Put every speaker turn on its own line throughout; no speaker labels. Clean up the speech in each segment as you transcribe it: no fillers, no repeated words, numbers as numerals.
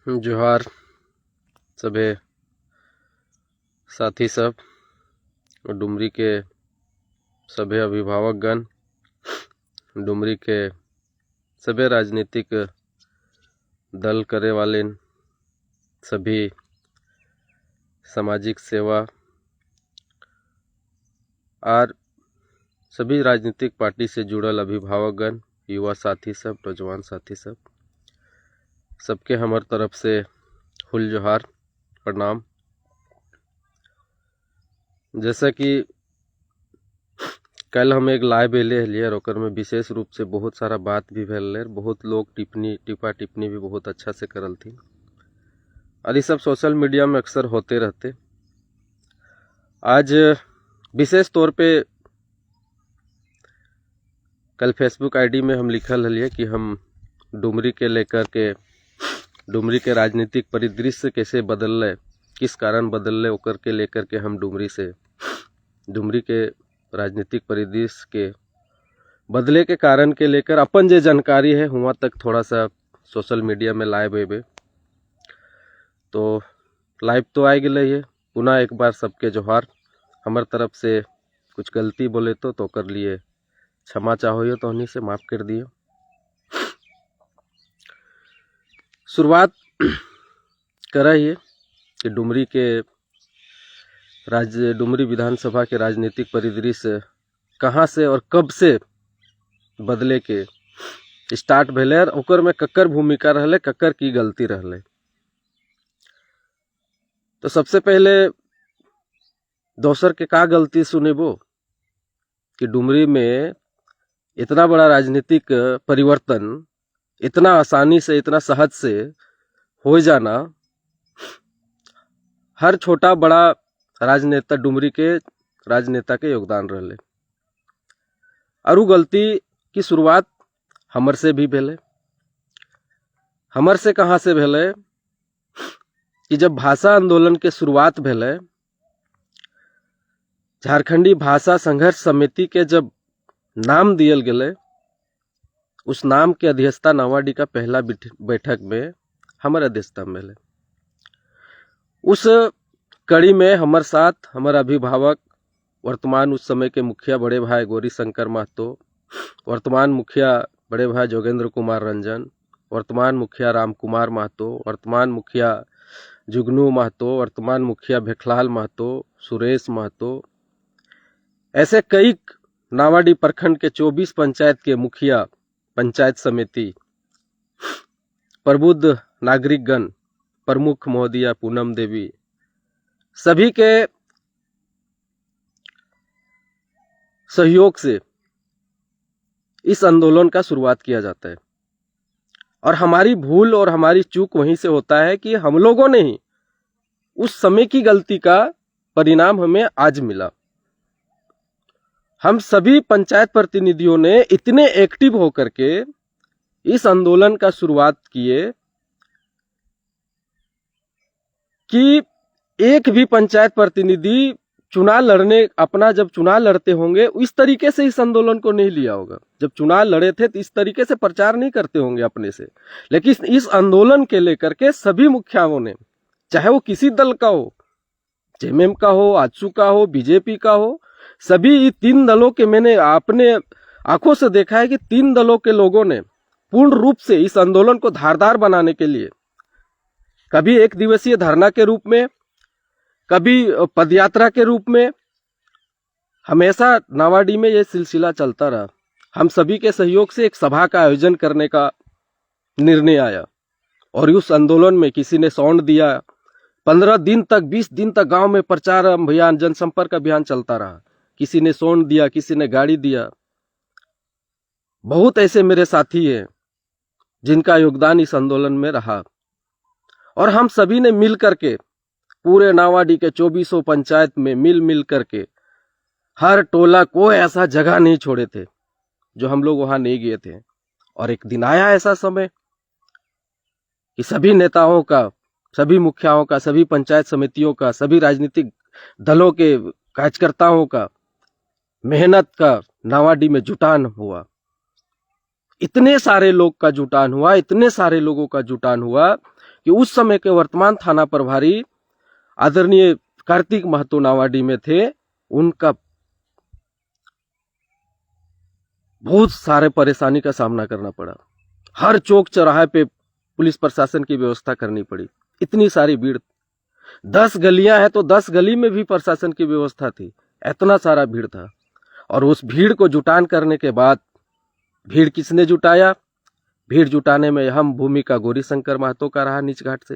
जोहार सभे साथी सब और डुमरी के सभे अभिभावकगण, डुमरी के सभे राजनीतिक दल करे वाले सभी सामाजिक सेवा और सभी राजनीतिक पार्टी से जुड़ल अभिभावकगण, युवा साथी सब, नौजवान साथी सब, सबके हमार तरफ से हुल जोहार, प्रणाम। जैसा कि कल हम एक लाइव एले हलिए और ओकर में विशेष रूप से बहुत सारा बात भी भेल, बहुत लोग टिप्पणी भी बहुत अच्छा से करल थी और ये सब सोशल मीडिया में अक्सर होते रहते। आज विशेष तौर पे कल फेसबुक आईडी में हम लिखल हलिए कि हम डुमरी के लेकर के, डुमरी के राजनीतिक परिदृश्य कैसे बदल, किस कारण बदल ओकर के लेकर के हम डुमरी के राजनीतिक परिदृश्य के बदले के कारण के लेकर अपन जे जानकारी है हुआ तक थोड़ा सा सोशल मीडिया में लाइव एबे। तो लाइव तो आ गए है, पुनः एक बार सबके जोहार। हमार तरफ से कुछ गलती बोले तो कर लिए क्षमा चाहो तो उन्हीं से माफ कर दियो। शुरुआत कर रही है कि डुमरी विधानसभा के राजनीतिक परिदृश्य कहाँ से और कब से बदले के स्टार्ट भेले और ओकर में कक्कर भूमिका रहले, कक्कर की गलती रहले। तो सबसे पहले दोसर के का गलती सुनेबो कि डुमरी में इतना बड़ा राजनीतिक परिवर्तन इतना आसानी से, इतना सहज से हो जाना, हर छोटा बड़ा राजनेता, डुमरी के राजनेता के योगदान रहले। और वो गलती की शुरुआत हमर से भी भेले। हमर से कहाँ से भेले कि जब भाषा आंदोलन के शुरुआत भेले, झारखंडी भाषा संघर्ष समिति के जब नाम दियल गेले, उस नाम के अध्यक्षता नावाडी का पहला बैठक में हमारे अध्यक्षता में मिले। उस कड़ी में हमारे साथ हमारे अभिभावक, वर्तमान उस समय के मुखिया बड़े भाई गौरी शंकर महतो, वर्तमान मुखिया बड़े भाई जोगेंद्र कुमार रंजन, वर्तमान मुखिया राम कुमार महतो, वर्तमान मुखिया जुगनू महतो, वर्तमान मुखिया भेखलाल महतो, सुरेश महतो, ऐसे कई नावाडी प्रखंड के 24 पंचायत के मुखिया, पंचायत समिति, प्रबुद्ध नागरिकगण, प्रमुख महोदया पूनम देवी, सभी के सहयोग से इस आंदोलन का शुरुआत किया जाता है। और हमारी भूल और हमारी चूक वहीं से होता है कि हम लोगों ने ही उस समय की गलती का परिणाम हमें आज मिला। हम सभी पंचायत प्रतिनिधियों ने इतने एक्टिव होकर के इस आंदोलन का शुरुआत किए कि एक भी पंचायत प्रतिनिधि चुनाव लड़ने, अपना जब चुनाव लड़ते होंगे इस तरीके से इस आंदोलन को नहीं लिया होगा। जब चुनाव लड़े थे तो इस तरीके से प्रचार नहीं करते होंगे अपने से, लेकिन इस आंदोलन के लेकर के सभी मुखियाओं ने, चाहे वो किसी दल का हो, जेएमएम का हो, आजसू का हो, बीजेपी का हो, सभी तीन दलों के मैंने अपने आंखों से देखा है कि तीन दलों के लोगों ने पूर्ण रूप से इस आंदोलन को धारदार बनाने के लिए कभी एक दिवसीय धरना के रूप में, कभी पदयात्रा के रूप में, हमेशा नावाडी में यह सिलसिला चलता रहा। हम सभी के सहयोग से एक सभा का आयोजन करने का निर्णय आया और उस आंदोलन में किसी ने साउंड दिया। 15 दिन तक, 20 दिन तक गांव में प्रचार अभियान, जनसंपर्क अभियान चलता रहा। किसी ने साउंड दिया, किसी ने गाड़ी दिया। बहुत ऐसे मेरे साथी हैं जिनका योगदान इस आंदोलन में रहा और हम सभी ने मिल करके पूरे नावाडी के 2400 पंचायत में मिल करके हर टोला कोई ऐसा जगह नहीं छोड़े थे जो हम लोग वहां नहीं गए थे। और एक दिन आया ऐसा समय कि सभी नेताओं का, सभी मुखियाओं का, सभी पंचायत समितियों का, सभी राजनीतिक दलों के कार्यकर्ताओं का मेहनत का नावाडी में जुटान हुआ। इतने सारे लोग का जुटान हुआ, इतने सारे लोगों का जुटान हुआ कि उस समय के वर्तमान थाना प्रभारी आदरणीय कार्तिक महतो नावाडी में थे, उनका बहुत सारे परेशानी का सामना करना पड़ा। हर चौक चौराहे पे पुलिस प्रशासन की व्यवस्था करनी पड़ी। इतनी सारी भीड़, 10 गलियां हैं तो 10 गली में भी प्रशासन की व्यवस्था थी। इतना सारा भीड़ था। और उस भीड़ को जुटान करने के बाद, भीड़ किसने जुटाया? भीड़ जुटाने में अहम भूमिका गौरी शंकर महतो का रहा, नीच घाट से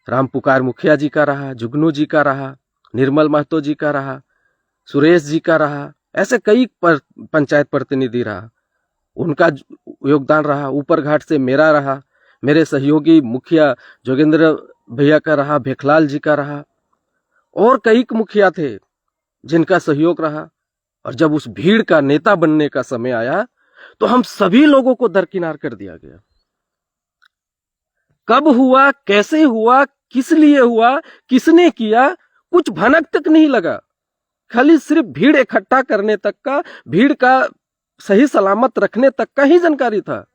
राम पुकार मुखिया जी का रहा, जुगनू जी का रहा, निर्मल महतो जी का रहा, सुरेश जी का रहा, ऐसे कई पंचायत प्रतिनिधि रहा, उनका योगदान रहा। ऊपर घाट से मेरा रहा, मेरे सहयोगी मुखिया जोगेंद्र भैया का रहा, भेखलाल जी का रहा, और कई मुखिया थे जिनका सहयोग रहा। और जब उस भीड़ का नेता बनने का समय आया तो हम सभी लोगों को दरकिनार कर दिया गया। कब हुआ, कैसे हुआ, किस लिए हुआ, किसने किया, कुछ भनक तक नहीं लगा। खाली सिर्फ भीड़ इकट्ठा करने तक का, भीड़ का सही सलामत रखने तक का ही जानकारी था।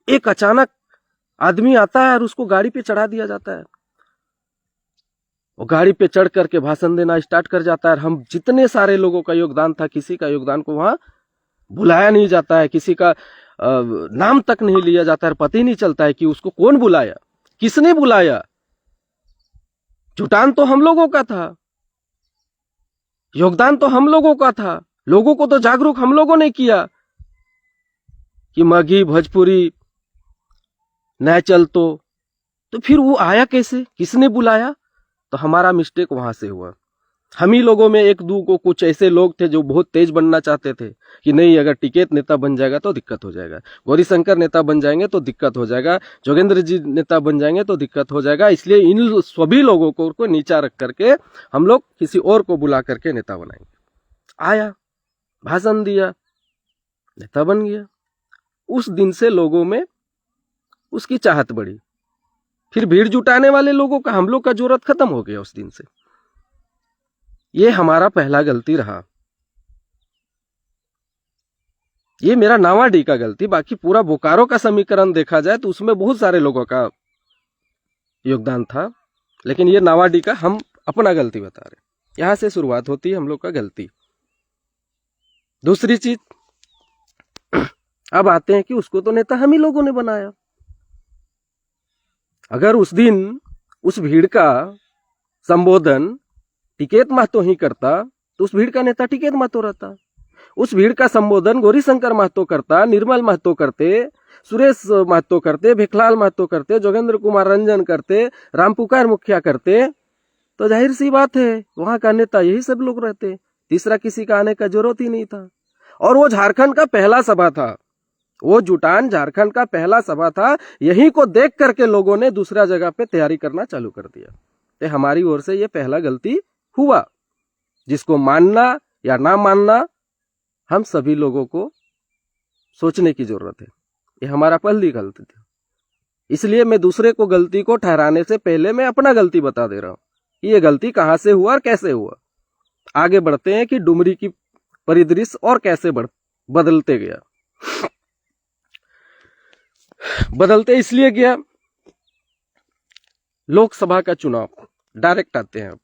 एक अचानक आदमी आता है और उसको गाड़ी पे चढ़ा दिया जाता है। वो गाड़ी पे चढ़ करके भाषण देना स्टार्ट कर जाता है। हम जितने सारे लोगों का योगदान था, किसी का योगदान को वहां बुलाया नहीं जाता है, किसी का नाम तक नहीं लिया जाता है। पता ही नहीं चलता है कि उसको कौन बुलाया, किसने बुलाया। जुटान तो हम लोगों का था, योगदान तो हम लोगों का था, लोगों को तो जागरूक हम लोगों ने किया कि मगही भोजपुरी न चल तो फिर वो आया कैसे, किसने बुलाया? तो हमारा मिस्टेक वहां से हुआ। हम ही लोगों में एक दो को कुछ ऐसे लोग थे जो बहुत तेज बनना चाहते थे कि नहीं, अगर टिकैत नेता बन जाएगा तो दिक्कत हो जाएगा, गौरी शंकर नेता बन जाएंगे तो दिक्कत हो जाएगा, जोगेंद्र जी नेता बन जाएंगे तो दिक्कत हो जाएगा। इसलिए इन सभी लोगों को नीचा रख करके हम लोग किसी और को बुला करके नेता बनाएंगे। आया, भाषण दिया, नेता बन गया। उस दिन से लोगों में उसकी चाहत बढ़ी। फिर भीड़ जुटाने वाले लोगों का, हम लोग का जरूरत खत्म हो गया उस दिन से। ये हमारा पहला गलती रहा। ये मेरा नावाडी का गलती। बाकी पूरा बोकारो का समीकरण देखा जाए तो उसमें बहुत सारे लोगों का योगदान था, लेकिन ये नावाडी का हम अपना गलती बता रहे। यहां से शुरुआत होती है हम लोग का गलती। दूसरी चीज, अब आते हैं कि उसको तो नेता हम ही लोगों ने बनाया। अगर उस दिन उस भीड़ का संबोधन टिकैत महतो ही करता तो उस भीड़ का नेता टिकैत महतो रहता। उस भीड़ का संबोधन गौरी शंकर महतो करता, निर्मल महतो करते, सुरेश महतो करते, भेखलाल महतो करते, जोगेंद्र कुमार रंजन करते, रामपुकार मुखिया करते, तो जाहिर सी बात है वहां का नेता यही सब लोग रहते। तीसरा किसी का आने का जरूरत ही नहीं था। और वो झारखंड का पहला सभा था, वो जुटान झारखंड का पहला सभा था। यही को देख करके लोगों ने दूसरा जगह पे तैयारी करना चालू कर दिया। तो हमारी ओर से ये पहला गलती हुआ, जिसको मानना या ना मानना हम सभी लोगों को सोचने की जरूरत है। ये हमारा पहली गलती थी। इसलिए मैं दूसरे को गलती को ठहराने से पहले मैं अपना गलती बता दे रहा हूं कि ये गलती कहां से हुआ और कैसे हुआ। आगे बढ़ते हैं कि डुमरी की परिदृश्य और कैसे बदलते गया। बदलते इसलिए गया, लोकसभा का चुनाव, डायरेक्ट आते हैं। अब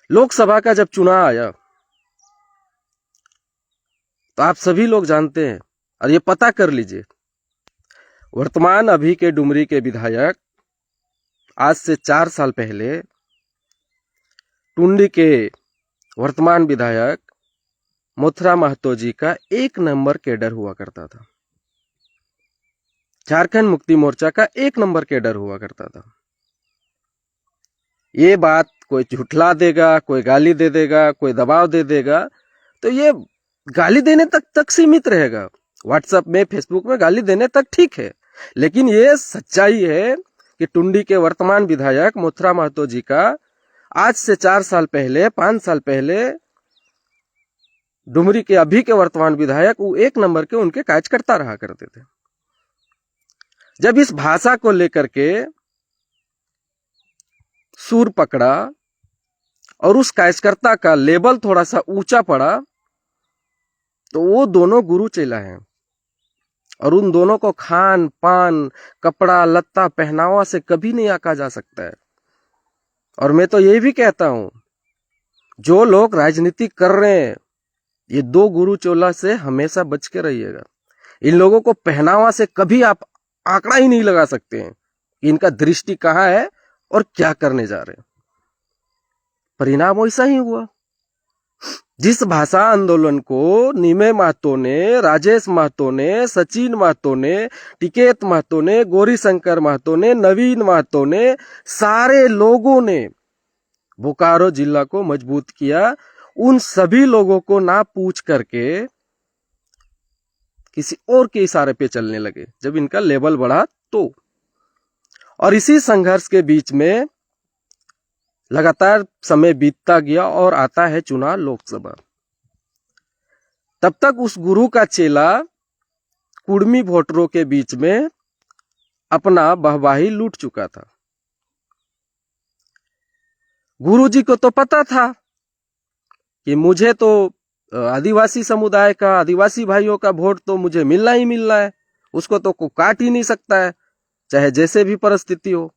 लोकसभा का जब चुनाव आया तो आप सभी लोग जानते हैं, और ये पता कर लीजिए, वर्तमान अभी के डुमरी के विधायक आज से 4 साल पहले टुंडी के वर्तमान विधायक मोथरा महतो जी का 1 नंबर कैडर हुआ करता था। झारखंड मुक्ति मोर्चा का 1 नंबर कैडर हुआ करता था। ये बात कोई झुठला देगा, कोई गाली दे देगा, कोई दबाव दे देगा, तो ये गाली देने तक सीमित रहेगा। व्हाट्सएप में, फेसबुक में गाली देने तक ठीक है, लेकिन ये सच्चाई है कि टुंडी के वर्तमान विधायक मोथरा महतो जी का आज से 4 साल पहले, 5 साल पहले डुमरी के अभी के वर्तमान विधायक वो 1 नंबर के उनके कार्यकर्ता रहा करते थे। जब इस भाषा को लेकर के सूर पकड़ा और उस कार्यकर्ता का लेवल थोड़ा सा ऊंचा पड़ा, तो वो दोनों गुरु चेला हैं। और उन दोनों को खान पान, कपड़ा लत्ता, पहनावा से कभी नहीं आंका जा सकता है। और मैं तो ये भी कहता हूं, जो लोग राजनीति कर रहे हैं, ये दो गुरु चोला से हमेशा बच के रहिएगा। इन लोगों को पहनावा से कभी आप आंकड़ा ही नहीं लगा सकते हैं कि इनका दृष्टि कहाँ है और क्या करने जा रहे हैं। परिणाम वैसा ही हुआ। जिस भाषा आंदोलन को निमे महतो ने, राजेश महतो ने, सचिन महतो ने, टिकेत महतो ने, गौरी शंकर महतो ने, नवीन महतो ने, सारे लोगों ने बोकारो जिला को मजबूत किया, उन सभी लोगों को ना पूछ करके किसी और के इशारे पे चलने लगे जब इनका लेवल बढ़ा तो। और इसी संघर्ष के बीच में लगातार समय बीतता गया और आता है चुनाव लोकसभा। तब तक उस गुरु का चेला कुड़मी वोटरों के बीच में अपना वाहवाही लूट चुका था। गुरुजी को तो पता था कि मुझे तो आदिवासी समुदाय का, आदिवासी भाइयों का वोट तो मुझे मिलना ही मिलना है, उसको तो कोई काट ही नहीं सकता है, चाहे जैसे भी परिस्थिति हो।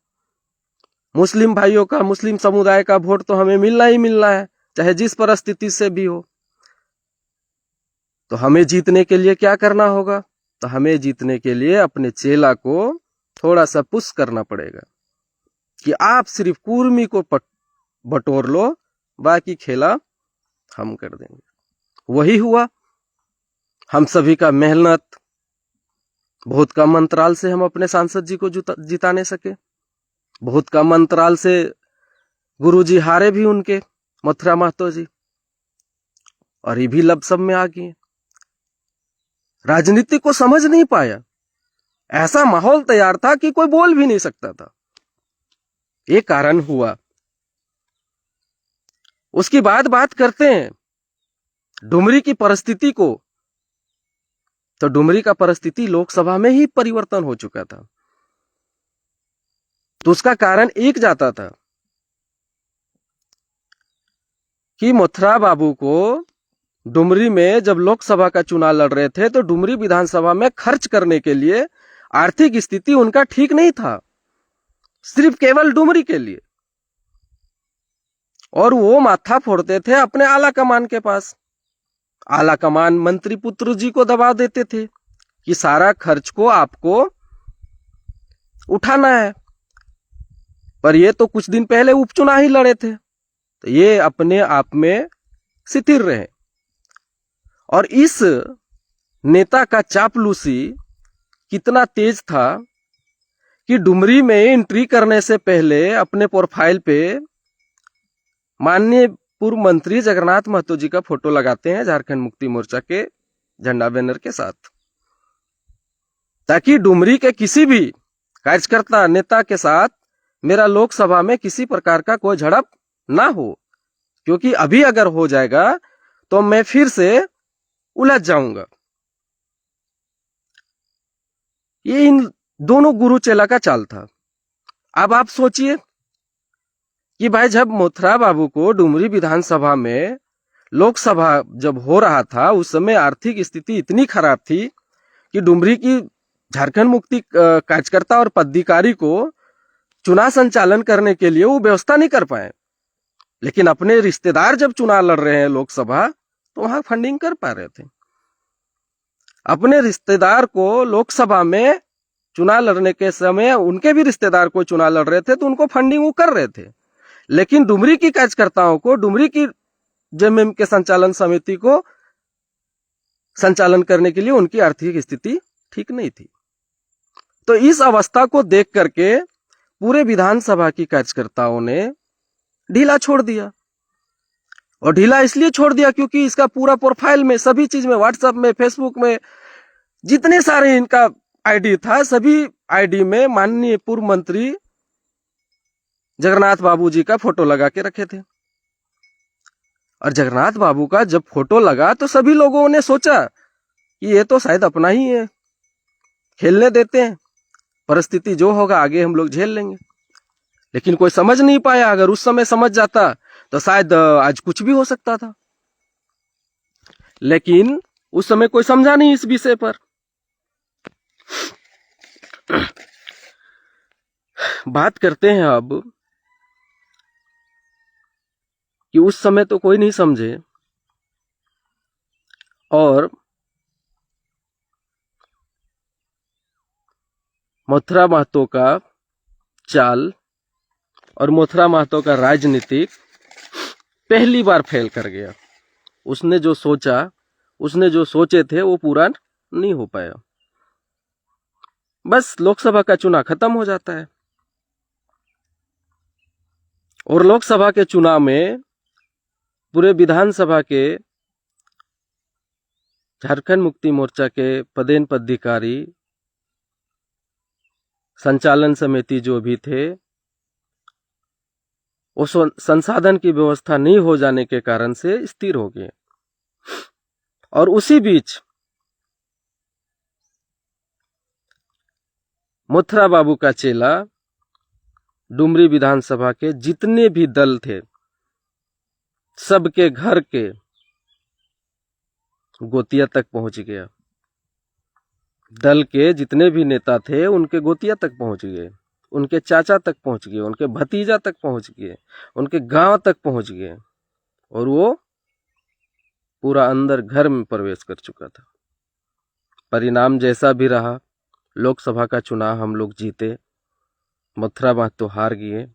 मुस्लिम भाइयों का, मुस्लिम समुदाय का वोट तो हमें मिलना ही मिलना है, चाहे जिस परिस्थिति से भी हो। तो हमें जीतने के लिए क्या करना होगा? तो हमें जीतने के लिए अपने चेला को थोड़ा सा पुश करना पड़ेगा कि आप सिर्फ कुर्मी को बटोर लो, बाकी खेला हम कर देंगे। वही हुआ। हम सभी का मेहनत, बहुत कम अंतराल से हम अपने सांसद जी को जिताने सके। बहुत कम अंतराल से गुरुजी हारे भी उनके, मथुरा महतो जी, और ये भी लबसब में आ गए। राजनीति को समझ नहीं पाया, ऐसा माहौल तैयार था कि कोई बोल भी नहीं सकता था। ये कारण हुआ। उसकी बात करते हैं डुमरी की परिस्थिति को। तो डुमरी का परिस्थिति लोकसभा में ही परिवर्तन हो चुका था। तो उसका कारण एक जाता था कि मथुरा बाबू को डुमरी में जब लोकसभा का चुनाव लड़ रहे थे तो डुमरी विधानसभा में खर्च करने के लिए आर्थिक स्थिति उनका ठीक नहीं था, सिर्फ केवल डुमरी के लिए। और वो माथा फोड़ते थे अपने आला कमान के पास। आला कमान मंत्री पुत्र जी को दबा देते थे कि सारा खर्च को आपको उठाना है। पर ये तो कुछ दिन पहले उपचुनाव ही लड़े थे, तो ये अपने आप में स्थिर रहे। और इस नेता का चापलूसी कितना तेज था कि डुमरी में एंट्री करने से पहले अपने प्रोफाइल पे माननीय पूर्व मंत्री जगन्नाथ महतो जी का फोटो लगाते हैं झारखंड मुक्ति मोर्चा के झंडा बैनर के साथ, ताकि डुमरी के किसी भी कार्यकर्ता नेता के साथ मेरा लोकसभा में किसी प्रकार का कोई झड़प ना हो, क्योंकि अभी अगर हो जाएगा तो मैं फिर से उलझ जाऊंगा। ये इन दोनों गुरु चेला का चाल था। अब आप सोचिए कि भाई जब मथुरा बाबू को डुमरी विधानसभा में लोकसभा जब हो रहा था, उस समय आर्थिक स्थिति इतनी खराब थी कि डुमरी की झारखंड मुक्ति कार्यकर्ता और पदाधिकारी को चुनाव संचालन करने के लिए वो व्यवस्था नहीं कर पाए। लेकिन अपने रिश्तेदार जब चुनाव लड़ रहे हैं लोकसभा, तो वहां फंडिंग कर पा रहे थे। अपने रिश्तेदार को लोकसभा में चुनाव लड़ने के समय उनके भी रिश्तेदार को चुनाव लड़ रहे थे, तो उनको फंडिंग वो कर रहे थे। लेकिन डुमरी की कार्यकर्ताओं को, डुमरी की जेएमएम के संचालन समिति को संचालन करने के लिए उनकी आर्थिक स्थिति ठीक नहीं थी। तो इस अवस्था को देख करके पूरे विधानसभा की कार्यकर्ताओं ने ढीला छोड़ दिया। और ढीला इसलिए छोड़ दिया क्योंकि इसका पूरा प्रोफाइल में, सभी चीज में, व्हाट्सएप में, फेसबुक में, जितने सारे इनका आईडी था, सभी आईडी में माननीय पूर्व मंत्री जगन्नाथ बाबू जी का फोटो लगा के रखे थे। और जगन्नाथ बाबू का जब फोटो लगा तो सभी लोगों ने सोचा कि ये तो शायद अपना ही है, खेलने देते हैं, परिस्थिति जो होगा आगे हम लोग झेल लेंगे। लेकिन कोई समझ नहीं पाया। अगर उस समय समझ जाता तो शायद आज कुछ भी हो सकता था। लेकिन उस समय कोई समझा नहीं इस विषय पर। बात करते हैं अब कि उस समय तो कोई नहीं समझे, और मथुरा महतो का चाल और मथुरा महतो का राजनीतिक पहली बार फेल कर गया। उसने जो सोचा, उसने जो सोचे थे वो पूरा नहीं हो पाया। बस लोकसभा का चुनाव खत्म हो जाता है, और लोकसभा के चुनाव में पूरे विधानसभा के झारखंड मुक्ति मोर्चा के पदेन पदाधिकारी, संचालन समिति जो भी थे, वो संसाधन की व्यवस्था नहीं हो जाने के कारण से स्थिर हो गए। और उसी बीच मथुरा बाबू का चेला डुमरी विधानसभा के जितने भी दल थे, सबके घर के गोतिया तक पहुंच गया। दल के जितने भी नेता थे उनके गोतिया तक पहुंच गए, उनके चाचा तक पहुंच गए, उनके भतीजा तक पहुंच गए, उनके गांव तक पहुंच गए, और वो पूरा अंदर घर में प्रवेश कर चुका था। परिणाम जैसा भी रहा, लोकसभा का चुनाव हम लोग जीते, मथुरा महतो हार गए।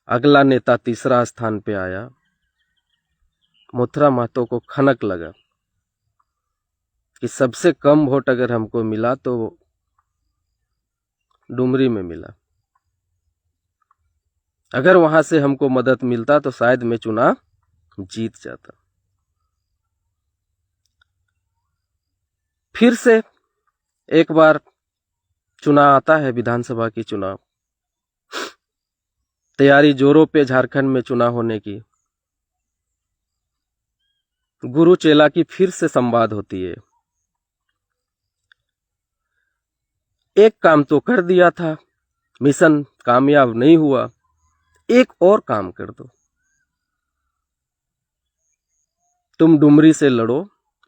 अगला नेता तीसरा स्थान पे आया। मथुरा महतो को खनक लगा कि सबसे कम वोट अगर हमको मिला तो डुमरी में मिला, अगर वहां से हमको मदद मिलता तो शायद मैं चुनाव जीत जाता। फिर से एक बार चुनाव आता है, विधानसभा की चुनाव। तैयारी जोरों पे झारखंड में चुनाव होने की। गुरु चेला की फिर से संवाद होती है। एक काम तो कर दिया था, मिशन कामयाब नहीं हुआ, एक और काम कर दो। तुम डुमरी से लड़ो,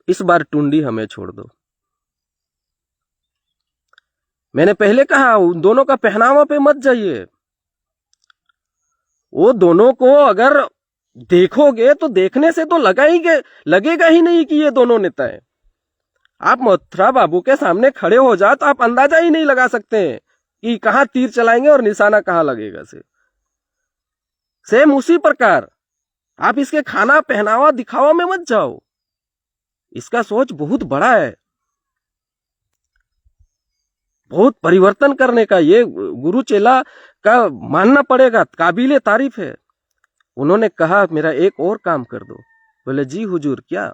इस बार टुंडी हमें छोड़ दो। मैंने पहले कहा उन दोनों का पहनावा पे मत जाइए। वो दोनों को अगर देखोगे तो देखने से तो लगेगा ही नहीं कि ये दोनों नेता हैं। आप मथुरा बाबू के सामने खड़े हो जाओ तो आप अंदाजा ही नहीं लगा सकते हैं कि कहां तीर चलाएंगे और निशाना कहां लगेगा। से सेम उसी प्रकार आप इसके खाना पहनावा दिखावा में मत जाओ। इसका सोच बहुत बड़ा है, बहुत परिवर्तन करने का ये गुरु चेला का मानना पड़ेगा, काबिले तारीफ है। उन्होंने कहा मेरा एक और काम कर दो। बोले जी हुजूर क्या?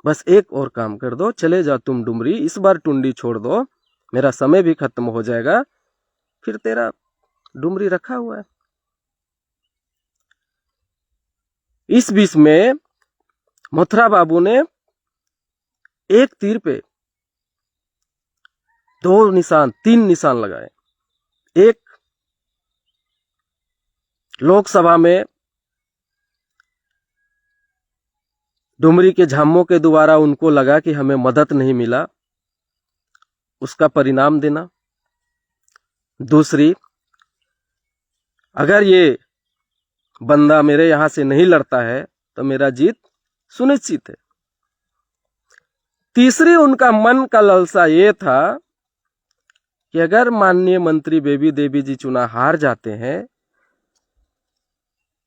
बस एक और काम कर दो, चले जाओ तुम डुमरी, इस बार टुंडी छोड़ दो, मेरा समय भी खत्म हो जाएगा, फिर तेरा डुमरी रखा हुआ है। इस बीच में मथुरा बाबू ने एक तीर पे 3 निशान लगाए। एक, लोकसभा में डुमरी के झामों के द्वारा उनको लगा कि हमें मदद नहीं मिला, उसका परिणाम देना। दूसरी, अगर ये बंदा मेरे यहां से नहीं लड़ता है तो मेरा जीत सुनिश्चित है। तीसरी, उनका मन का लालसा ये था कि अगर माननीय मंत्री बेबी देवी जी चुनाव हार जाते हैं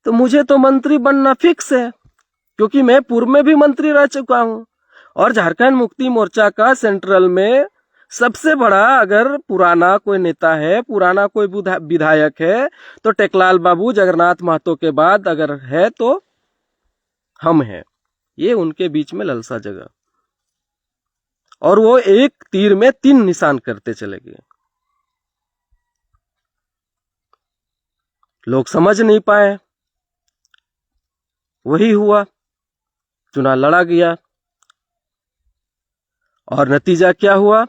तो मुझे तो मंत्री बनना फिक्स है, क्योंकि मैं पूर्व में भी मंत्री रह चुका हूं, और झारखंड मुक्ति मोर्चा का सेंट्रल में सबसे बड़ा अगर पुराना कोई नेता है, पुराना कोई विधायक है तो टेकलाल बाबू जगन्नाथ महतो के बाद अगर है तो हम हैं। ये उनके बीच में ललसा जगह, और वो एक तीर में 3 निशान करते चले गए। लोग समझ नहीं पाए, वही हुआ, चुनाव लड़ा गया, और नतीजा क्या हुआ?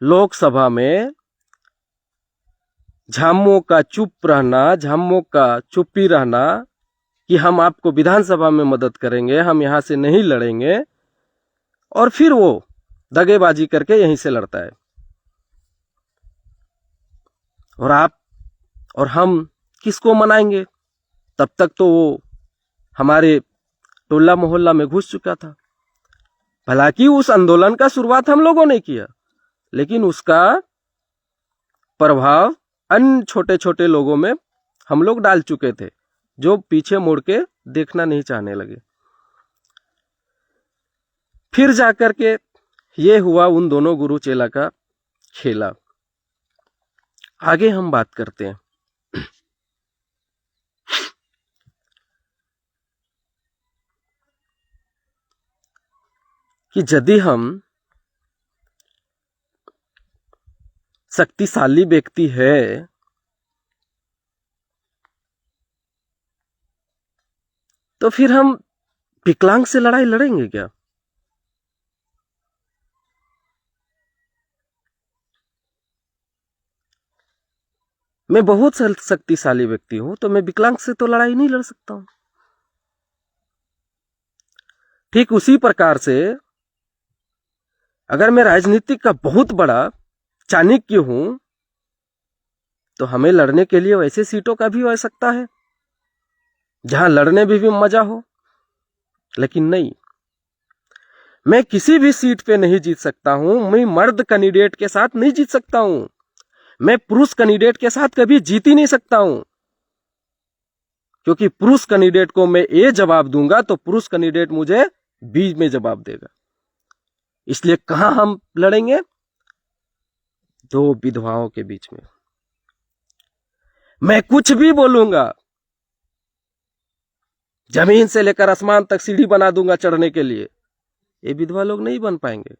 लोकसभा में झामुमो का चुप रहना, झामुमो का चुप्पी रहना कि हम आपको विधानसभा में मदद करेंगे, हम यहां से नहीं लड़ेंगे, और फिर वो दगेबाजी करके यहीं से लड़ता है। और आप और हम किसको मनाएंगे? तब तक तो वो हमारे टोला मोहल्ला में घुस चुका था। हालांकि उस आंदोलन का शुरुआत हम लोगों ने किया, लेकिन उसका प्रभाव अन्य छोटे छोटे लोगों में हम लोग डाल चुके थे, जो पीछे मुड़ के देखना नहीं चाहने लगे। फिर जाकर के ये हुआ उन दोनों गुरु चेला का खेला। आगे हम बात करते हैं कि यदि हम शक्तिशाली व्यक्ति है तो फिर हम विकलांग से लड़ाई लड़ेंगे क्या? मैं बहुत शक्तिशाली व्यक्ति हूं तो मैं विकलांग से तो लड़ाई नहीं लड़ सकता हूं। ठीक उसी प्रकार से अगर मैं राजनीतिक का बहुत बड़ा चाणक्य हूं तो हमें लड़ने के लिए वैसे सीटों का भी आवश्यकता है जहां लड़ने में भी मजा हो। लेकिन नहीं, मैं किसी भी सीट पे नहीं जीत सकता हूं। मैं मर्द कैंडिडेट के साथ नहीं जीत सकता हूं। मैं पुरुष कैंडिडेट के साथ कभी जीत ही नहीं सकता हूं, क्योंकि पुरुष कैंडिडेट को मैं ए जवाब दूंगा तो पुरुष कैंडिडेट मुझे बी में जवाब देगा। इसलिए कहां हम लड़ेंगे? दो विधवाओं के बीच में। मैं कुछ भी बोलूंगा, जमीन से लेकर आसमान तक सीढ़ी बना दूंगा चढ़ने के लिए, ये विधवा लोग नहीं बन पाएंगे।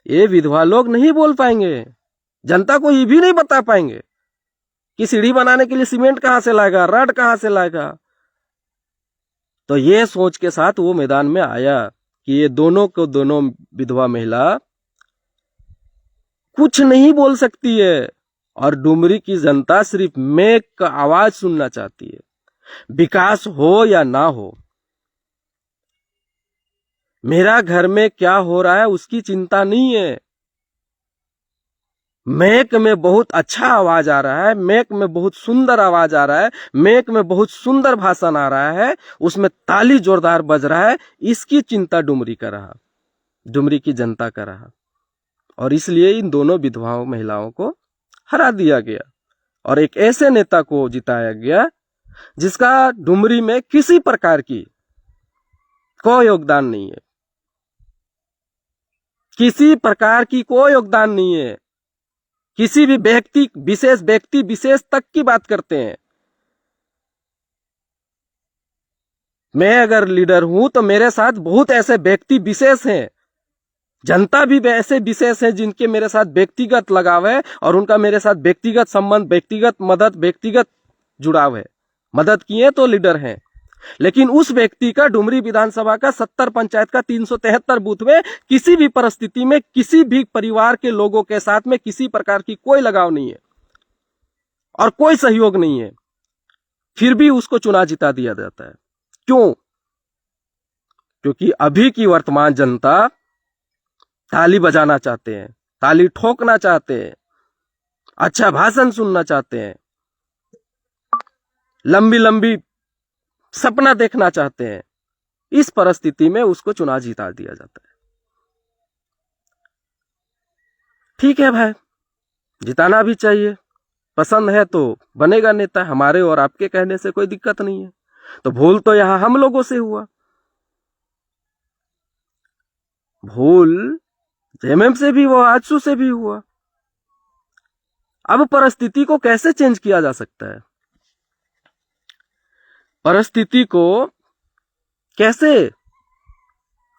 ये विधवा लोग नहीं बोल पाएंगे। जनता को ये भी नहीं बता पाएंगे कि सीढ़ी बनाने के लिए सीमेंट कहां से लाएगा, रड कहां से लाएगा। तो ये सोच के साथ वो मैदान में आया कि ये दोनों विधवा महिला कुछ नहीं बोल सकती है और डुमरी की जनता सिर्फ मैं का आवाज सुनना चाहती है। विकास हो या ना हो, मेरा घर में क्या हो रहा है उसकी चिंता नहीं है। मैक में बहुत अच्छा आवाज आ रहा है, मैक में बहुत सुंदर आवाज आ रहा है, मैक में बहुत सुंदर भाषण आ रहा है, उसमें ताली जोरदार बज रहा है, इसकी चिंता डुमरी का रहा, डुमरी की जनता का रहा। और इसलिए इन दोनों विधवाओं महिलाओं को हरा दिया गया और एक ऐसे नेता को जिताया गया जिसका डुमरी में किसी प्रकार की कोई योगदान नहीं है, किसी प्रकार की कोई योगदान नहीं है। किसी भी व्यक्ति विशेष तक की बात करते हैं। मैं अगर लीडर हूं तो मेरे साथ बहुत ऐसे व्यक्ति विशेष हैं, जनता भी ऐसे विशेष हैं जिनके मेरे साथ व्यक्तिगत लगाव है और उनका मेरे साथ व्यक्तिगत संबंध, व्यक्तिगत मदद, व्यक्तिगत जुड़ाव है। मदद किए तो लीडर हैं। लेकिन उस व्यक्ति का डुमरी विधानसभा का 70 पंचायत का 373 बूथ में किसी भी परिस्थिति में किसी भी परिवार के लोगों के साथ में किसी प्रकार की कोई लगाव नहीं है और कोई सहयोग नहीं है, फिर भी उसको चुनाव जिता दिया जाता है। क्यों? क्योंकि अभी की वर्तमान जनता ताली बजाना चाहते हैं, ताली ठोकना चाहते हैं, अच्छा भाषण सुनना चाहते हैं, लंबी लंबी सपना देखना चाहते हैं। इस परिस्थिति में उसको चुनाव जिता दिया जाता है। ठीक है भाई, जिताना भी चाहिए, पसंद है तो बनेगा नेता। हमारे और आपके कहने से कोई दिक्कत नहीं है। तो भूल तो यहां हम लोगों से हुआ, भूल जेएमएम से भी हुआ, आजसू से भी हुआ। अब परिस्थिति को कैसे चेंज किया जा सकता है? परिस्थिति को कैसे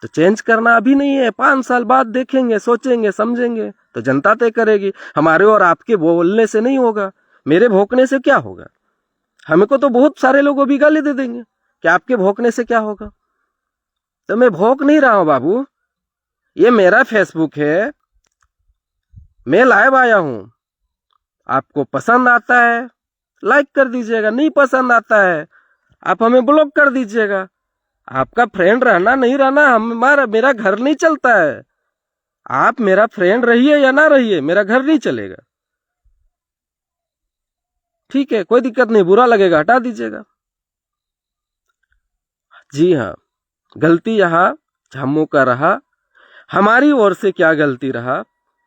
तो चेंज करना अभी नहीं है, 5 साल बाद देखेंगे, सोचेंगे, समझेंगे, तो जनता तय करेगी। हमारे और आपके बोलने से नहीं होगा, मेरे भौंकने से क्या होगा। हमको तो बहुत सारे लोग भी गाली दे देंगे कि आपके भौंकने से क्या होगा। तो मैं भौंक नहीं रहा हूं बाबू, ये मेरा फेसबुक है, मैं लाइव आया हूं। आपको पसंद आता है लाइक कर दीजिएगा, नहीं पसंद आता है आप हमें ब्लॉक कर दीजिएगा। आपका फ्रेंड रहना नहीं रहना मेरा घर नहीं चलता है। आप मेरा फ्रेंड रहिए या ना रहिए, मेरा घर नहीं चलेगा। ठीक है, कोई दिक्कत नहीं, बुरा लगेगा हटा दीजिएगा। जी हाँ, गलती यहाँ हमों का रहा। हमारी ओर से क्या गलती रहा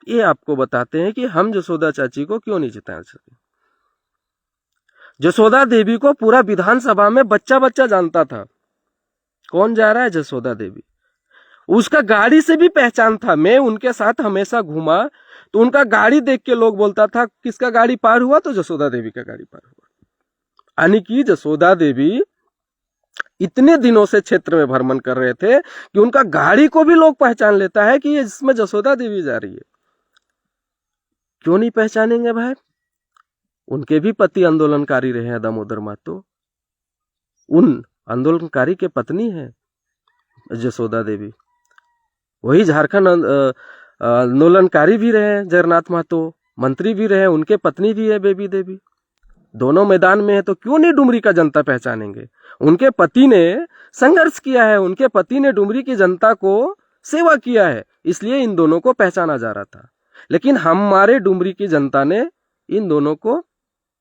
ये आपको बताते हैं कि हम जसोदा चाची को क्यों नहीं जिता सके। जसोदा देवी को पूरा विधानसभा में बच्चा बच्चा जानता था, कौन जा रहा है जसोदा देवी। उसका गाड़ी से भी पहचान था, मैं उनके साथ हमेशा घूमा तो उनका गाड़ी देख के लोग बोलता था किसका गाड़ी पार हुआ, तो जसोदा देवी का गाड़ी पार हुआ। यानी कि जसोदा देवी इतने दिनों से क्षेत्र में भ्रमण कर रहे थे कि उनका गाड़ी को भी लोग पहचान लेता है कि ये इसमें जसोदा देवी जा रही है। क्यों नहीं पहचानेंगे भाई, उनके भी पति आंदोलनकारी रहे हैं दामोदर महतो, उन आंदोलनकारी के पत्नी है जसोदा देवी। वही झारखंड आंदोलनकारी भी रहे जगन्नाथ महतो, मंत्री भी रहे, उनके पत्नी भी है बेबी देवी। दोनों मैदान में है तो क्यों नहीं डुमरी का जनता पहचानेंगे। उनके पति ने संघर्ष किया है, उनके पति ने डुमरी की जनता को सेवा किया है, इसलिए इन दोनों को पहचाना जा रहा था। लेकिन हमारे डुमरी की जनता ने इन दोनों को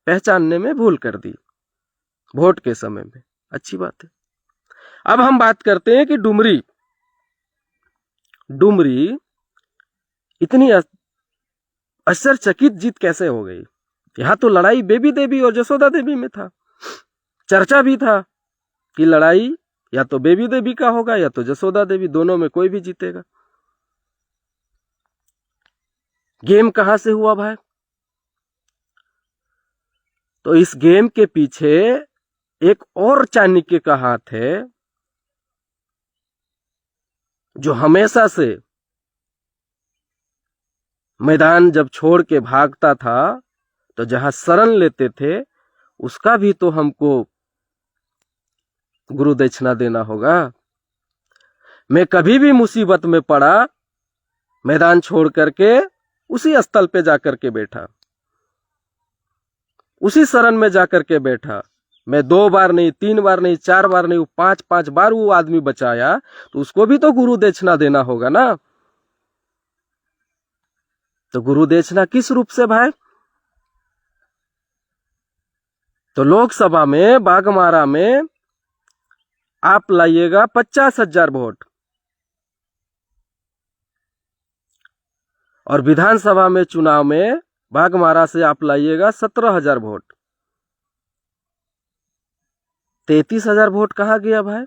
पहचानने में भूल कर दी वोट के समय में। अच्छी बात है। अब हम बात करते हैं कि डुमरी इतनी आश्चर्यचकित जीत कैसे हो गई। यहां तो लड़ाई बेबी देवी और जसोदा देवी में था, चर्चा भी था कि लड़ाई या तो बेबी देवी का होगा या तो जसोदा देवी, दोनों में कोई भी जीतेगा। गेम कहां से हुआ भाई, तो इस गेम के पीछे एक और चाणक्य का हाथ है जो हमेशा से मैदान जब छोड़ के भागता था तो जहां शरण लेते थे उसका भी तो हमको गुरु दक्षिणा देना होगा। मैं कभी भी मुसीबत में पड़ा, मैदान छोड़ करके उसी स्थल पे जाकर के बैठा, उसी शरण में जाकर के बैठा। मैं 2 बार नहीं, 3 बार नहीं, 4 बार नहीं, 5 बार वो आदमी बचाया, तो उसको भी तो गुरु दक्षिणा देना होगा ना। तो गुरु दक्षिणा किस रूप से भाई, तो लोकसभा में बाघमारा में आप लाइएगा 50,000 वोट और विधानसभा में चुनाव में बाघमारा से आप लाइएगा 17,000 वोट। 33,000 वोट कहां गया भाई,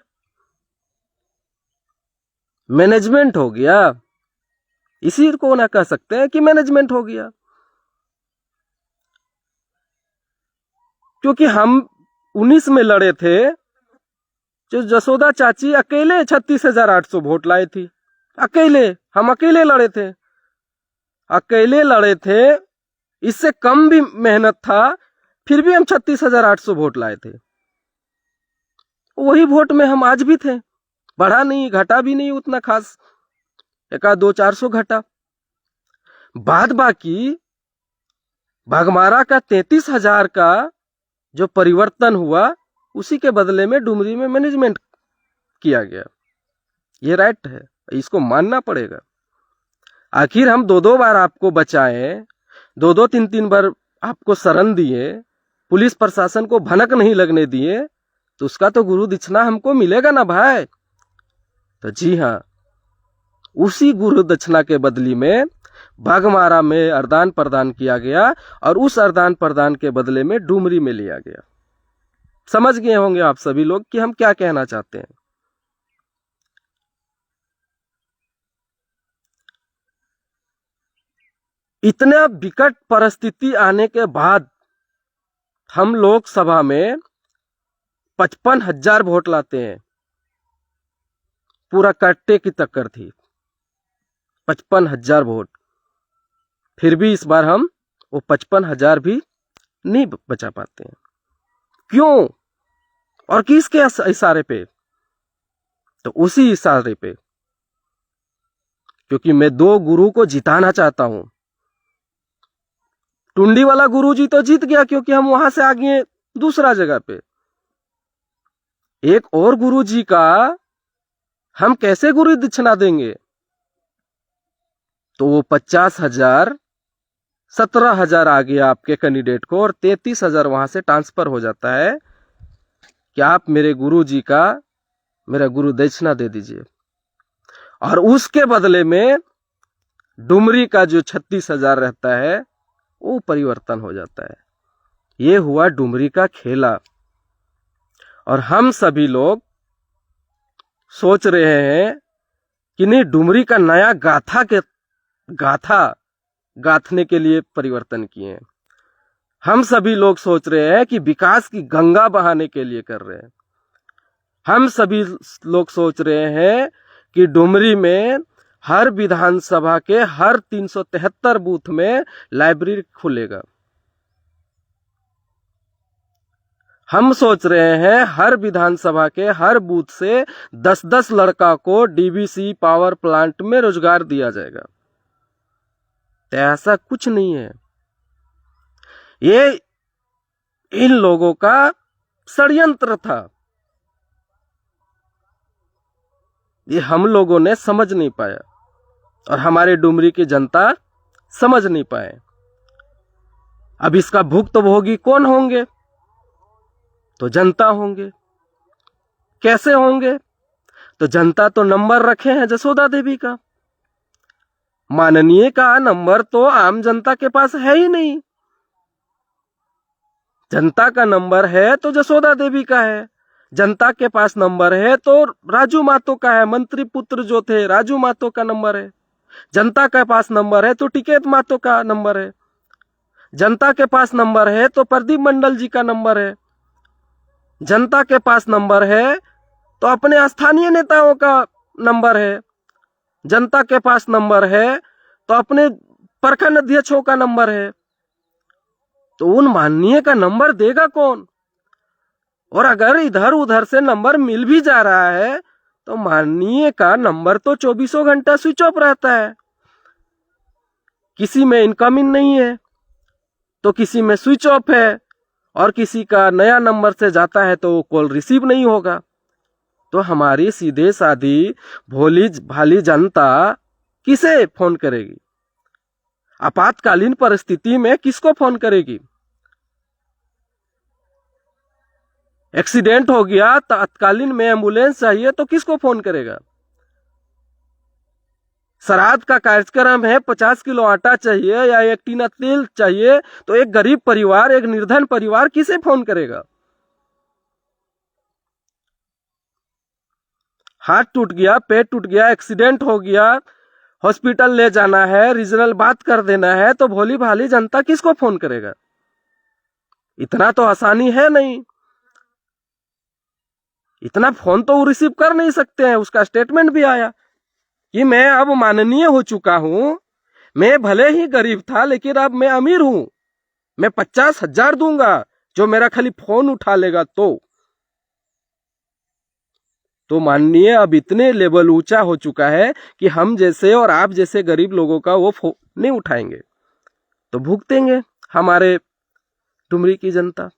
मैनेजमेंट हो गया। इसी को ना कह सकते हैं कि मैनेजमेंट हो गया, क्योंकि हम 19 में लड़े थे, जो जसोदा चाची अकेले 36,800 वोट लाए थी। अकेले, हम अकेले लड़े थे, अकेले लड़े थे, इससे कम भी मेहनत था, फिर भी हम 36,800 वोट लाए थे। वही वोट में हम आज भी थे, बढ़ा नहीं घटा भी नहीं उतना खास, 1-2-400 घटा। बाद बाकी बाघमारा का 33,000 का जो परिवर्तन हुआ उसी के बदले में डुमरी में मैनेजमेंट किया गया। ये राइट है, इसको मानना पड़ेगा। आखिर हम 2-2 बार आपको बचाए, 2-2, 3-3 बार आपको शरण दिए, पुलिस प्रशासन को भनक नहीं लगने दिए, तो उसका तो गुरु दक्षिणा हमको मिलेगा ना भाई। तो जी हाँ, उसी गुरु दक्षिणा के बदली में बाघमारा में अरदान प्रदान किया गया और उस अरदान प्रदान के बदले में डुमरी में लिया गया। समझ गए होंगे आप सभी लोग कि हम क्या कहना चाहते हैं। इतना विकट परिस्थिति आने के बाद हम लोकसभा में 55,000 वोट लाते हैं, पूरा कट्टे की टक्कर थी, 55,000 वोट, फिर भी इस बार हम वो 55,000 भी नहीं बचा पाते हैं। क्यों और किसके इशारे पे, तो उसी इशारे पे, क्योंकि मैं 2 गुरु को जिताना चाहता हूं। टुंडी वाला गुरुजी तो जीत गया क्योंकि हम वहां से आगे दूसरा जगह पे, एक और गुरुजी का हम कैसे गुरु दक्षिणा देंगे, तो वो 50,000 17,000 आ गया आपके कैंडिडेट को और 33,000 वहां से ट्रांसफर हो जाता है कि आप मेरे गुरु जी का मेरा गुरु दक्षिणा दे दीजिए, और उसके बदले में डुमरी का जो 36,000 रहता है वो परिवर्तन हो जाता है। ये हुआ डुमरी का खेला। और हम सभी लोग सोच रहे हैं कि नहीं, डुमरी का नया गाथा गाथने के लिए परिवर्तन किए हैं। हम सभी लोग सोच रहे हैं कि विकास की गंगा बहाने के लिए कर रहे हैं। हम सभी लोग सोच रहे हैं कि डुमरी में हर विधानसभा के हर 373 बूथ में लाइब्रेरी खुलेगा। हम सोच रहे हैं हर विधानसभा के हर बूथ से 10-10 लड़का को डीवीसी पावर प्लांट में रोजगार दिया जाएगा। तो ऐसा कुछ नहीं है, ये इन लोगों का षड्यंत्र था। ये हम लोगों ने समझ नहीं पाया और हमारे डुमरी की जनता समझ नहीं पाए। अब इसका भुक्तभोगी कौन होंगे? तो जनता होंगे। कैसे होंगे? तो जनता तो नंबर रखे हैं जसोदा देवी का। माननीय का नंबर तो आम जनता के पास है ही नहीं। जनता का नंबर है तो जसोदा देवी का है। जनता के पास नंबर है तो राजू मातो का है। मंत्री पुत्र जो थे राजू मातो का नंबर है। जनता के पास नंबर है तो टिकैत मातो का नंबर है। जनता के पास नंबर है तो प्रदीप मंडल जी का नंबर है। जनता के पास नंबर है तो अपने स्थानीय नेताओं का नंबर है। जनता के पास नंबर है तो अपने प्रखंड अध्यक्षों का नंबर है। तो उन माननीय का नंबर देगा कौन? और अगर इधर उधर से नंबर मिल भी जा रहा है तो माननीय का नंबर तो 24 घंटा स्विच ऑफ रहता है। किसी में इनकमिंग नहीं है तो किसी में स्विच ऑफ है, और किसी का नया नंबर से जाता है तो वो कॉल रिसीव नहीं होगा। तो हमारी सीधे साधी भोली भाली जनता किसे फोन करेगी? आपातकालीन परिस्थिति में किसको फोन करेगी? एक्सीडेंट हो गया, तत्कालीन में एम्बुलेंस चाहिए तो किसको फोन करेगा? श्राद्ध का कार्यक्रम है, 50 किलो आटा चाहिए या 1 टीना तेल चाहिए, तो एक गरीब परिवार, एक निर्धन परिवार किसे फोन करेगा? हाथ टूट गया, पेट टूट गया, एक्सीडेंट हो गया, हॉस्पिटल ले जाना है, रीजनल बात कर देना है, तो भोली भाली जनता किसको फोन करेगा? इतना तो आसानी है नहीं। इतना फोन तो वो रिसीव कर नहीं सकते हैं। उसका स्टेटमेंट भी आया कि मैं अब माननीय हो चुका हूं। मैं भले ही गरीब था लेकिन अब मैं अमीर हूं। मैं 50,000 दूंगा जो मेरा खाली फोन उठा लेगा। तो माननीय अब इतने लेवल ऊंचा हो चुका है कि हम जैसे और आप जैसे गरीब लोगों का वो फोन नहीं उठाएंगे तो भुगतेंगे हमारे डुमरी की जनता।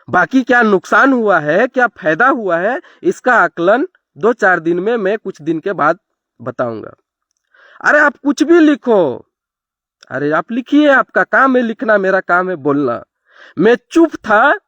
बाकी क्या नुकसान हुआ है, क्या फायदा हुआ है, इसका आकलन 2-4 दिन में मैं कुछ दिन के बाद बताऊंगा। अरे आप कुछ भी लिखो, अरे आप लिखिए, आपका काम है लिखना, मेरा काम है बोलना। मैं चुप था,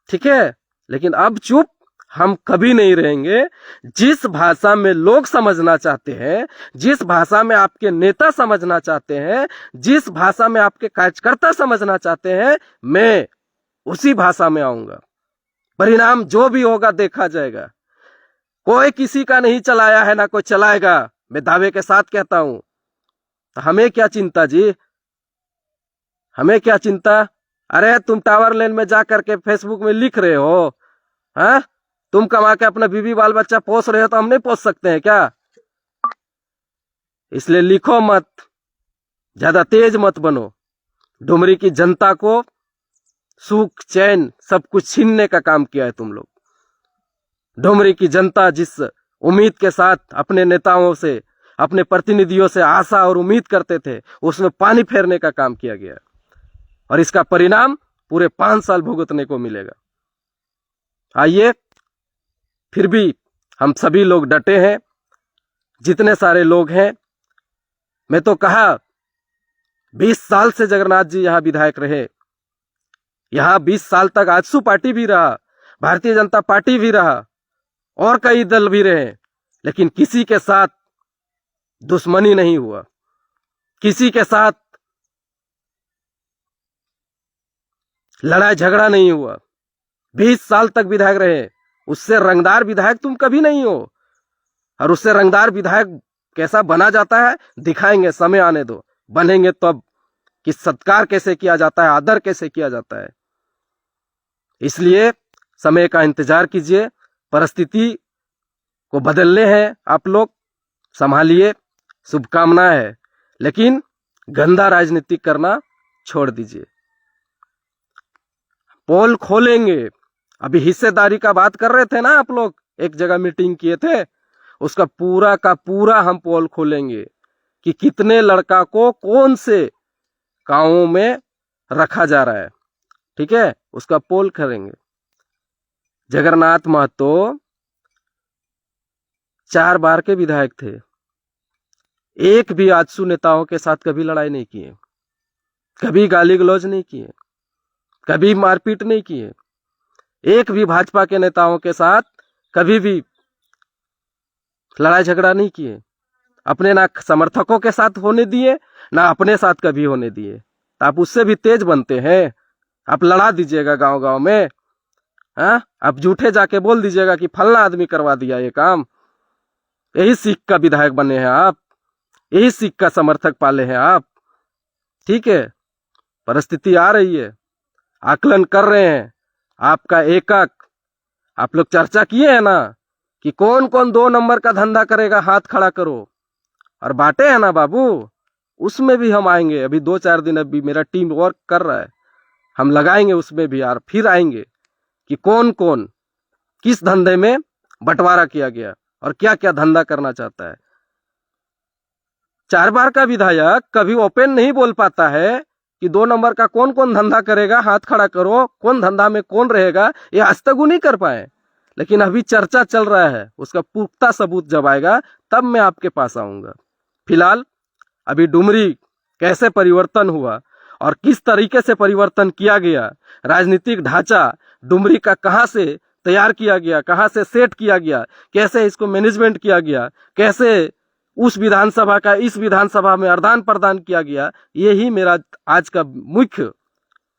ठीक है, लेकिन अब चुप हम कभी नहीं रहेंगे। जिस भाषा में लोग समझना चाहते हैं, जिस भाषा में आपके नेता समझना चाहते हैं, जिस भाषा में आपके कार्यकर्ता समझना चाहते हैं, मैं उसी भाषा में आऊंगा। परिणाम जो भी होगा देखा जाएगा। कोई किसी का नहीं चलाया है, ना कोई चलाएगा, मैं दावे के साथ कहता हूं। तो हमें क्या चिंता जी, हमें क्या चिंता? अरे तुम टावर लेन में जा करके फेसबुक में लिख रहे हो, हाँ? तुम कमा के अपना बीवी बाल बच्चा पोस रहे हो तो हम नहीं पोस सकते हैं क्या? इसलिए लिखो मत, ज्यादा तेज मत बनो। डुमरी की जनता को सुख चैन सब कुछ छीनने का काम किया है तुम लोग। डुमरी की जनता जिस उम्मीद के साथ अपने नेताओं से, अपने प्रतिनिधियों से आशा और उम्मीद करते थे, उसमें पानी फेरने का काम किया गया और इसका परिणाम पूरे 5 साल भुगतने को मिलेगा। आइए, फिर भी हम सभी लोग डटे हैं। जितने सारे लोग हैं, मैं तो कहा 20 साल से जगन्नाथ जी यहाँ विधायक रहे, यहाँ 20 साल तक आजसू पार्टी भी रहा, भारतीय जनता पार्टी भी रहा और कई दल भी रहे, लेकिन किसी के साथ दुश्मनी नहीं हुआ, किसी के साथ लड़ाई झगड़ा नहीं हुआ। 20 साल तक विधायक रहे, उससे रंगदार विधायक तुम कभी नहीं हो। और उससे रंगदार विधायक कैसा बना जाता है दिखाएंगे, समय आने दो, बनेंगे तब कि सत्कार कैसे किया जाता है, आदर कैसे किया जाता है। इसलिए समय का इंतजार कीजिए, परिस्थिति को बदलने हैं आप लोग, संभालिए, शुभकामनाएं है, लेकिन गंदा राजनीति करना छोड़ दीजिए। पोल खोलेंगे, अभी हिस्सेदारी का बात कर रहे थे ना आप लोग, एक जगह मीटिंग किए थे, उसका पूरा का पूरा हम पोल खोलेंगे कि कितने लड़का को कौन से गांवों में रखा जा रहा है, ठीक है, उसका पोल करेंगे। जगन्नाथ महतो 4 बार के विधायक थे, एक भी आजसू नेताओं के साथ कभी लड़ाई नहीं किए, कभी गाली गलौज नहीं किए, कभी मारपीट नहीं किए, एक भी भाजपा के नेताओं के साथ कभी भी लड़ाई झगड़ा नहीं किए, अपने ना समर्थकों के साथ होने दिए, ना अपने साथ कभी होने दिए। तो आप उससे भी तेज बनते हैं, आप लड़ा दीजिएगा गांव गांव में, हाँ, आप झूठे जाके बोल दीजिएगा कि फलना आदमी करवा दिया ये काम। यही सीख का विधायक बने हैं आप, यही सीख का समर्थक पाले हैं आप, ठीक है। परिस्थिति आ रही है, आकलन कर रहे हैं, आपका एकक आप लोग चर्चा किए हैं ना कि कौन कौन 2 नंबर का धंधा करेगा, हाथ खड़ा करो, और बांटे हैं ना बाबू, उसमें भी हम आएंगे। अभी 2-4 दिन अभी मेरा टीम वर्क कर रहा है, हम लगाएंगे उसमें भी यार, फिर आएंगे कि कौन कौन किस धंधे में बंटवारा किया गया और क्या क्या धंधा करना चाहता है। 4 बार का विधायक कभी ओपन नहीं बोल पाता है कि 2 नंबर का कौन कौन धंधा करेगा, हाथ खड़ा करो, कौन धंधा में कौन रहेगा, ये आज तक वो नहीं कर पाए। लेकिन अभी चर्चा चल रहा है, उसका पुख्ता सबूत जब आएगा तब मैं आपके पास आऊंगा। फिलहाल अभी डुमरी कैसे परिवर्तन हुआ और किस तरीके से परिवर्तन किया गया, राजनीतिक ढांचा डुमरी का कहां से तैयार किया गया, कहां से सेट किया गया, कैसे इसको मैनेजमेंट किया गया, कैसे उस विधानसभा का इस विधानसभा में आदान प्रदान किया गया, यही मेरा आज का मुख्य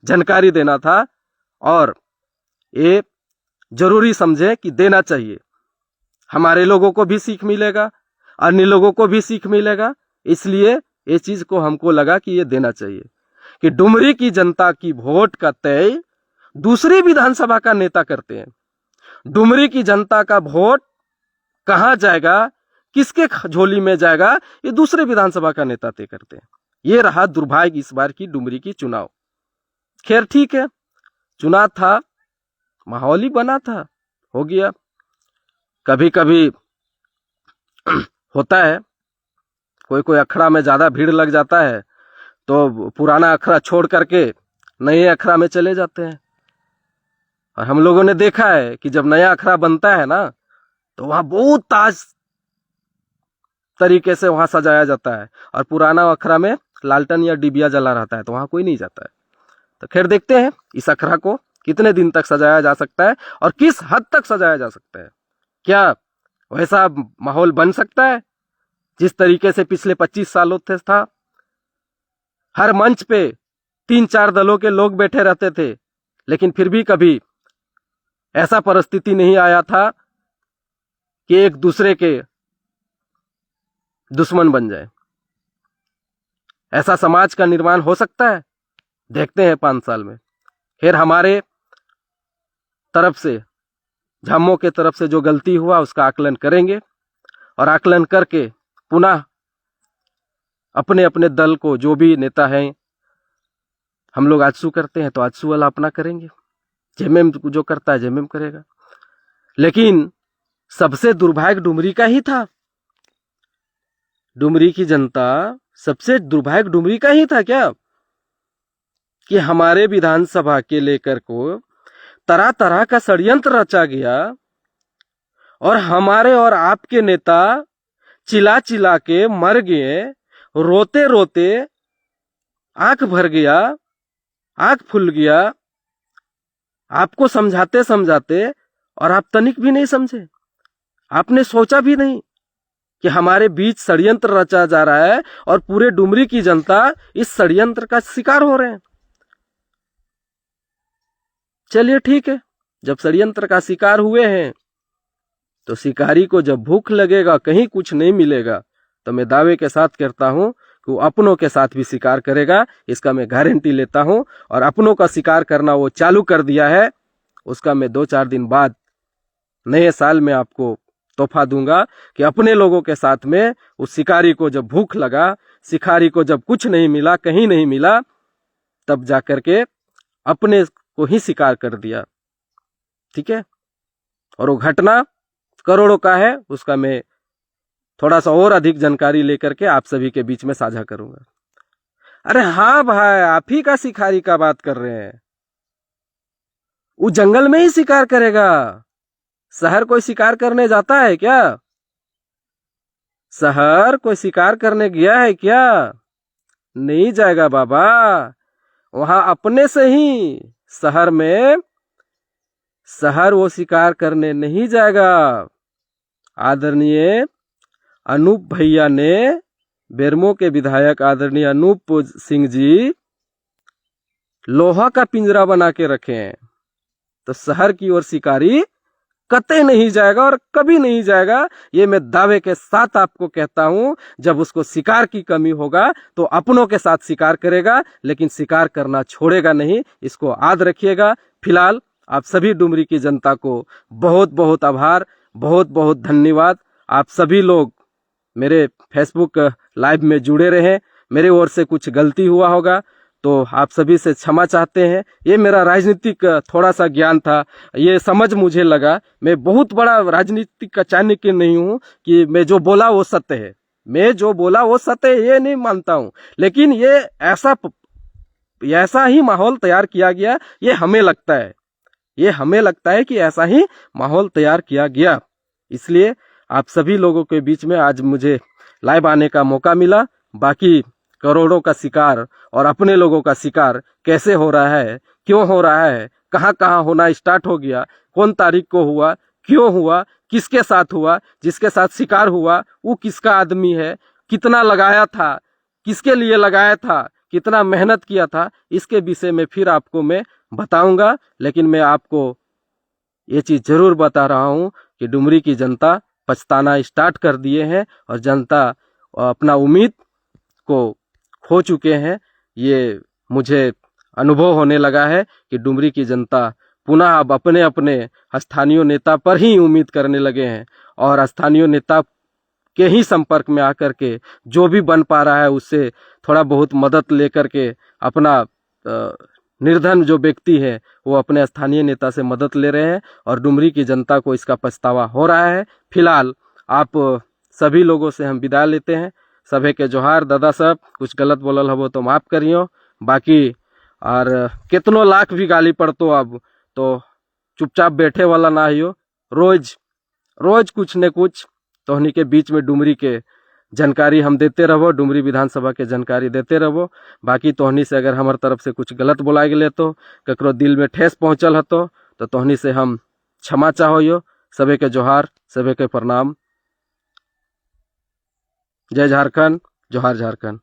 जानकारी देना था। और ये जरूरी समझे कि देना चाहिए, हमारे लोगों को भी सीख मिलेगा, अन्य लोगों को भी सीख मिलेगा। इसलिए ये चीज को हमको लगा कि ये देना चाहिए कि डुमरी की जनता की वोट का तय दूसरी विधानसभा का नेता करते हैं। डुमरी की जनता का वोट कहां जाएगा, किसके झोली में जाएगा, ये दूसरे विधानसभा का नेता तय करते हैं। ये रहा दुर्भाग्य इस बार की डुमरी की चुनाव। खैर ठीक है, चुनाव था, माहौल ही बना था, हो गया। कभी कभी होता है, कोई कोई अखड़ा में ज्यादा भीड़ लग जाता है तो पुराना अखड़ा छोड़ करके नए अखड़ा में चले जाते हैं। और हम लोगों ने देखा है कि जब नया अखड़ा बनता है ना तो वहां बहुत ताज तरीके से वहां सजाया जाता है, और पुराना अखड़ा में लालटेन या डिबिया जला रहता है, तो वहां कोई नहीं जाता है। तो खैर देखते हैं इस अखड़ा को कितने दिन तक सजाया जा सकता है और किस हद तक सजाया जा सकता है। क्या वैसा माहौल बन सकता है जिस तरीके से पिछले 25 सालों से था? हर मंच पे 3-4 दलों के लोग बैठे रहते थे, लेकिन फिर भी कभी ऐसा परिस्थिति नहीं आया था कि एक दूसरे के दुश्मन बन जाए। ऐसा समाज का निर्माण हो सकता है, देखते हैं 5 साल में। फिर हमारे तरफ से, झामो के तरफ से जो गलती हुआ उसका आकलन करेंगे, और आकलन करके पुनः अपने अपने दल को, जो भी नेता हैं, हम लोग आजसू करते हैं तो आजसू वाला अपना करेंगे, जेएमएम जो करता है जेएमएम करेगा। लेकिन सबसे दुर्भाग्य डुमरी का ही था, डुमरी की जनता, सबसे दुर्भाग्य डुमरी का ही था क्या, कि हमारे विधानसभा के लेकर को तरह तरह का षड्यंत्र रचा गया और हमारे और आपके नेता चिल्ला चिल्ला के मर गए, रोते रोते आंख भर गया, आंख फूल गया, आपको समझाते समझाते, और आप तनिक भी नहीं समझे। आपने सोचा भी नहीं कि हमारे बीच षड्यंत्र रचा जा रहा है और पूरे डुमरी की जनता इस षड्यंत्र का शिकार हो रहे हैं। चलिए ठीक है, जब षड्यंत्र का शिकार हुए हैं तो शिकारी को जब भूख लगेगा, कहीं कुछ नहीं मिलेगा, तो मैं दावे के साथ कहता हूं कि वो अपनों के साथ भी शिकार करेगा, इसका मैं गारंटी लेता हूं। और अपनों का शिकार करना वो चालू कर दिया है, उसका मैं 2-4 दिन बाद नए साल में आपको तोहफा दूंगा कि अपने लोगों के साथ में उस शिकारी को जब भूख लगा, शिकारी को जब कुछ नहीं मिला, कहीं नहीं मिला, तब जाकर के अपने को ही शिकार कर दिया। ठीक है, और वो घटना करोड़ों का है, उसका मैं थोड़ा सा और अधिक जानकारी लेकर के आप सभी के बीच में साझा करूंगा। अरे हाँ भाई, आप ही का शिकारी का बात कर रहे हैं। वो जंगल में ही शिकार करेगा, शहर कोई शिकार करने जाता है क्या? शहर कोई शिकार करने गया है क्या? नहीं जाएगा बाबा। वहां अपने से ही शहर में, शहर वो शिकार करने नहीं जाएगा। आदरणीय अनूप भैया ने, बेरमो के विधायक आदरणीय अनूप सिंह जी, लोहा का पिंजरा बना के रखे हैं, तो शहर की ओर शिकारी कतई नहीं जाएगा और कभी नहीं जाएगा। ये मैं दावे के साथ आपको कहता हूं। जब उसको शिकार की कमी होगा तो अपनों के साथ शिकार करेगा, लेकिन शिकार करना छोड़ेगा नहीं, इसको याद रखिएगा। फिलहाल आप सभी डुमरी की जनता को बहुत बहुत आभार, बहुत बहुत धन्यवाद। आप सभी लोग मेरे फेसबुक लाइव में जुड़े रहे। मेरे ओर से कुछ गलती हुआ होगा तो आप सभी से क्षमा चाहते हैं। ये मेरा राजनीतिक थोड़ा सा ज्ञान था, ये समझ मुझे लगा। मैं बहुत बड़ा राजनीतिक का चाणक्य नहीं हूँ कि मैं जो बोला वो सत्य है, मैं जो बोला वो सत्य है, ये नहीं मानता हूँ। लेकिन ये ऐसा ही माहौल तैयार किया गया, ये हमें लगता है, ये हमें लगता है कि ऐसा ही माहौल तैयार किया गया। इसलिए आप सभी लोगों के बीच में आज मुझे लाइव आने का मौका मिला। बाकी करोड़ों का शिकार और अपने लोगों का शिकार कैसे हो रहा है, क्यों हो रहा है, कहाँ कहाँ होना स्टार्ट हो गया, कौन तारीख को हुआ, क्यों हुआ, किसके साथ हुआ, जिसके साथ शिकार हुआ वो किसका आदमी है, कितना लगाया था, किसके लिए लगाया था, कितना मेहनत किया था, इसके विषय में फिर आपको मैं बताऊंगा। लेकिन मैं आपको ये चीज जरूर बता रहा हूं कि डुमरी की जनता पछताना स्टार्ट कर दिए हैं और जनता अपना उम्मीद को खो चुके हैं। ये मुझे अनुभव होने लगा है कि डुमरी की जनता पुनः अब अपने अपने स्थानीय नेता पर ही उम्मीद करने लगे हैं और स्थानीय नेता के ही संपर्क में आकर के जो भी बन पा रहा है उससे थोड़ा बहुत मदद लेकर के अपना निर्धन जो व्यक्ति है वो अपने स्थानीय नेता से मदद ले रहे हैं और डुमरी की जनता को इसका पछतावा हो रहा है। फिलहाल आप सभी लोगों से हम विदा लेते हैं। सभी के जोहार। दादा साहब कुछ गलत बोलल हो तो माफ करियो। बाकी और कितनों लाख भी गाली पड़तो अब तो चुपचाप बैठे वाला ना हियो। रोज रोज कुछ न कुछ तोहनी के बीच में डुमरी के जानकारी हम देते रहो, डुमरी विधानसभा के जानकारी देते रहो। बाकी तोहनी से अगर हमार तरफ से कुछ गलत बोला गए तो ककरो दिल में ठेस पहुंचल हतो तो तोहनी से हम क्षमा चाहो। सभी के जोहार, सभी के प्रणाम। जय झारखंड, जोहार झारखंड।